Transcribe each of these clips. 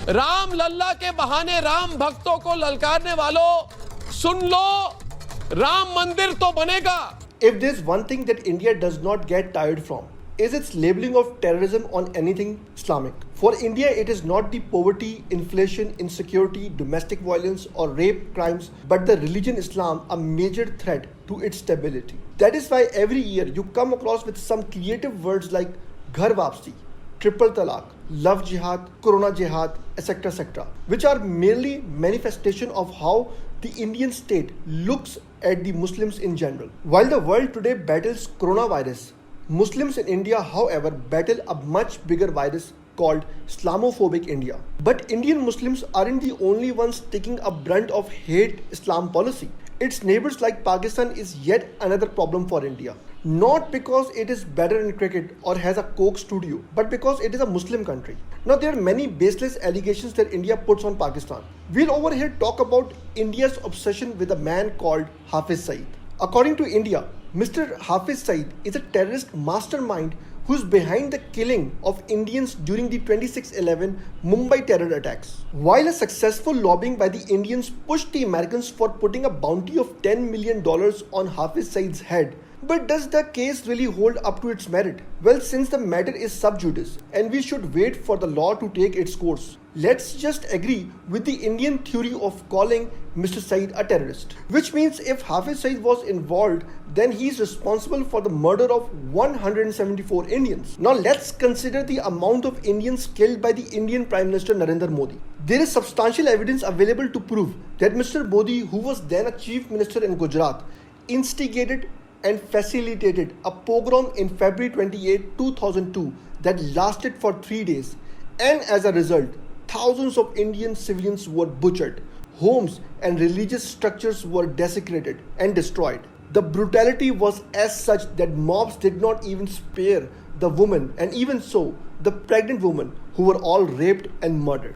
राम लल्ला के बहाने राम भक्तों को ललकारने वालों, सुन लो, राम मंदिर तो बनेगा। If there's one thing that India does not get tired from, is its labeling of terrorism on anything Islamic. For India, it is not the poverty, inflation, insecurity, domestic violence, or rape crimes, but the religion Islam a major threat to its stability. That is why every year you come across with some creative words like Ghar Wapsi, Triple Talaq, Love Jihad, Corona Jihad, etc., which are merely manifestation of how the Indian state looks at the Muslims in general. While the world today battles coronavirus, Muslims in India, however, battle a much bigger virus called Islamophobic India. But Indian Muslims aren't the only ones taking a brunt of hate Islam policy. Its neighbors like Pakistan is yet another problem for India. Not because it is better in cricket or has a coke studio, but because it is a Muslim country. Now there are many baseless allegations that India puts on Pakistan. We'll over here talk about India's obsession with a man called Hafiz Saeed. According to India, Mr. Hafiz Saeed is a terrorist mastermind who is behind the killing of Indians during the 26/11 Mumbai terror attacks. While a successful lobbying by the Indians pushed the Americans for putting a bounty of $10 million on Hafiz Saeed's head, but does the case really hold up to its merit? Well, since the matter is sub judice and we should wait for the law to take its course, let's just agree with the Indian theory of calling Mr. Saeed a terrorist. Which means if Hafiz Saeed was involved, then he is responsible for the murder of 174 Indians. Now let's consider the amount of Indians killed by the Indian Prime Minister Narendra Modi. There is substantial evidence available to prove that Mr. Modi, who was then a chief minister in Gujarat, instigated and facilitated a pogrom in February 28, 2002 that lasted for 3 days, and as a result, thousands of Indian civilians were butchered, homes and religious structures were desecrated and destroyed. The brutality was as such that mobs did not even spare the women, and even so, the pregnant women who were all raped and murdered.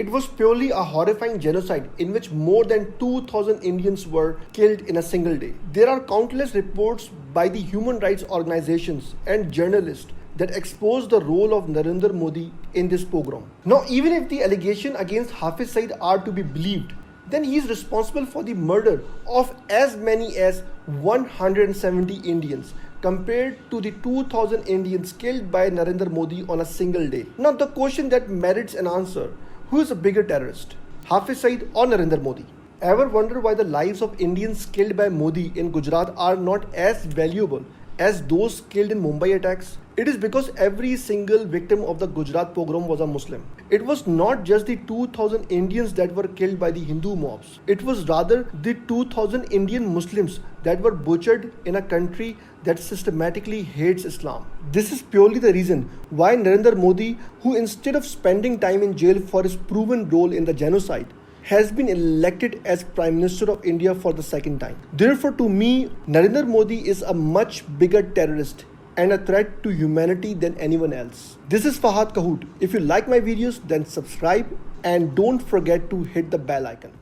It was purely a horrifying genocide in which more than 2,000 Indians were killed in a single day. There are countless reports by the human rights organizations and journalists that expose the role of Narendra Modi in this pogrom. Now, even if the allegation against Hafiz Saeed are to be believed, then he is responsible for the murder of as many as 170 Indians compared to the 2,000 Indians killed by Narendra Modi on a single day. Now, the question that merits an answer: who is a bigger terrorist, Hafiz Saeed or Narendra Modi? Ever wonder why the lives of Indians killed by Modi in Gujarat are not as valuable as those killed in Mumbai attacks? It is because every single victim of the Gujarat pogrom was a Muslim. It was not just the 2,000 Indians that were killed by the Hindu mobs. It was rather the 2,000 Indian Muslims that were butchered in a country that systematically hates Islam. This is purely the reason why Narendra Modi, who instead of spending time in jail for his proven role in the genocide, has been elected as Prime Minister of India for the second time. Therefore, to me, Narendra Modi is a much bigger terrorist and a threat to humanity than anyone else. This is Fahad Kahoot. If you like my videos, then subscribe and don't forget to hit the bell icon.